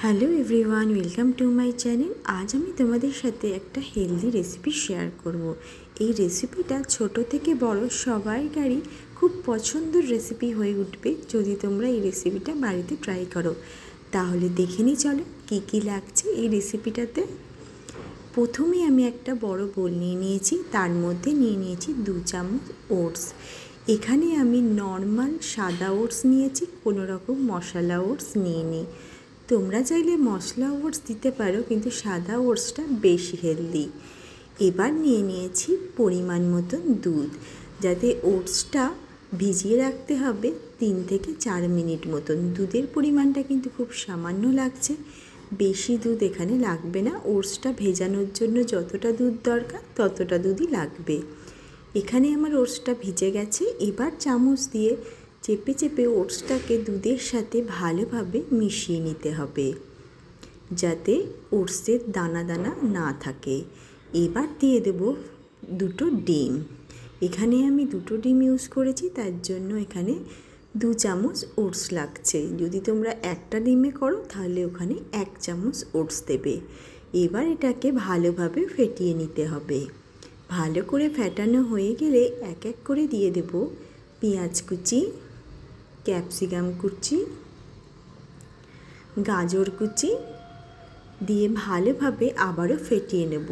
Hello everyone, welcome to my channel. আজ আমি তোমাদের সাথে একটা হেলদি রেসিপি শেয়ার করব। এই রেসিপিটা ছোট থেকে বড় সবাইকারই খুব পছন্দের রেসিপি হয়ে উঠবে যদি তোমরা এই রেসিপিটা বাড়িতে ট্রাই করো। তাহলে দেখে নিই চলো কী কী লাগছে এই রেসিপিটাতে। প্রথমে আমি একটা বড় বোল নিয়ে নিয়েছি, তার মধ্যে নিয়ে নিয়েছি 2 চামচ ওটস। এখানে আমি নর্মাল সাদা ওটস নিয়েছি, কোনো রকম মশলা ওটস নিয়ে নিই। তোমরা চাইলে মশলা ওটস দিতে পারো, কিন্তু সাদা ওটসটা বেশি হেলদি। এবার নিয়ে নিয়েছি পরিমাণ মতন দুধ, যাতে ওটসটা ভিজিয়ে রাখতে হবে 3 থেকে 4 মিনিট মতন। দুধের পরিমাণটা কিন্তু খুব সামান্য লাগছে, বেশি দুধ এখানে লাগবে না। ওটসটা ভেজানোর জন্য যতটা দুধ দরকার ততটা দুধই লাগবে। এখানে আমার ওটসটা ভিজে গেছে। এবার চামচ দিয়ে চেপে চেপে ওটসটাকে দুধের সাথে ভালোভাবে মিশিয়ে নিতে হবে, যাতে ওটসের দানা দানা না থাকে। এবার দিয়ে দেব 2 ডিম। এখানে আমি 2 ডিম ইউজ করেছি, তার জন্য এখানে 2 চামচ ওটস লাগছে। যদি তোমরা একটা ডিমে করো তাহলে ওখানে 1 চামচ ওটস দেবে। এবার এটাকে ভালোভাবে ফেটিয়ে নিতে হবে। ভালো করে ফেটানো হয়ে গেলে এক এক করে দিয়ে দেব পেঁয়াজ কুচি, ক্যাপসিকাম কুচি, গাজর কুচি দিয়ে ভালোভাবে আবারও ফেটিয়ে নেব।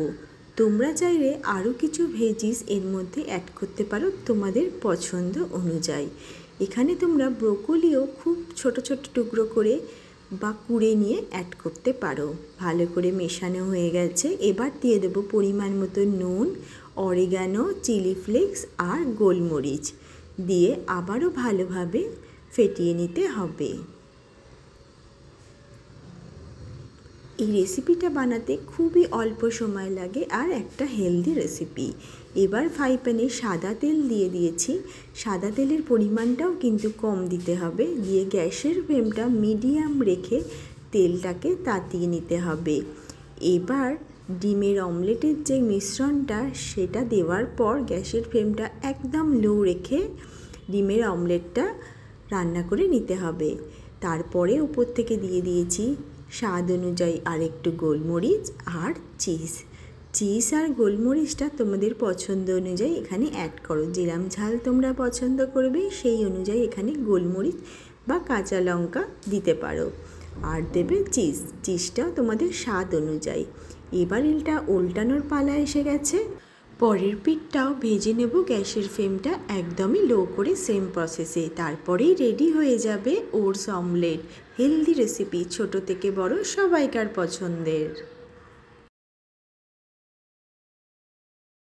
তোমরা চাইলে আরও কিছু ভেজিস এর মধ্যে অ্যাড করতে পারো তোমাদের পছন্দ অনুযায়ী। এখানে তোমরা ব্রোকলিও খুব ছোট ছোট টুকরো করে বা কুড়ে নিয়ে অ্যাড করতে পারো। ভালো করে মেশানো হয়ে গেছে। এবার দিয়ে দেব পরিমাণ মতো নুন, অরিগানো, চিলি ফ্লেক্স আর গোলমরিচ দিয়ে আবারও ভালোভাবে ফেটিয়ে নিতে হবে। এই রেসিপিটা বানাতে খুবই অল্প সময় লাগে আর একটা হেলদি রেসিপি। এবার ফ্রাই প্যানে সাদা তেল দিয়ে দিয়েছি। সাদা তেলের পরিমাণটাও কিন্তু কম দিতে হবে। দিয়ে গ্যাসের ফ্লেমটা মিডিয়াম রেখে তেলটাকে তাতিয়ে নিতে হবে। এবার ডিমের অমলেটের যে মিশ্রণটা সেটা দেওয়ার পর গ্যাসের ফ্লেমটা একদম লো রেখে ডিমের অমলেটটা রান্না করে নিতে হবে। তারপরে উপর থেকে দিয়ে দিয়েছি স্বাদ অনুযায়ী আরেকটু গোলমরিচ আর চিজ আর গোলমরিচটা তোমাদের পছন্দ অনুযায়ী এখানে অ্যাড করো। যেরকম ঝাল তোমরা পছন্দ করবে সেই অনুযায়ী এখানে গোলমরিচ বা কাঁচা লঙ্কা দিতে পারো। আর দেবে চিজটাও তোমাদের স্বাদ অনুযায়ী। এবার এটা উল্টানোর পালা এসে গেছে। পরের পিঠটাও ভেজে নেব গ্যাসের ফ্লেমটা একদমই লো করে, সেম প্রসেসে। তারপরেই রেডি হয়ে যাবে ওটস অমলেট। হেলদি রেসিপি, ছোট থেকে বড় সবাইকার পছন্দের।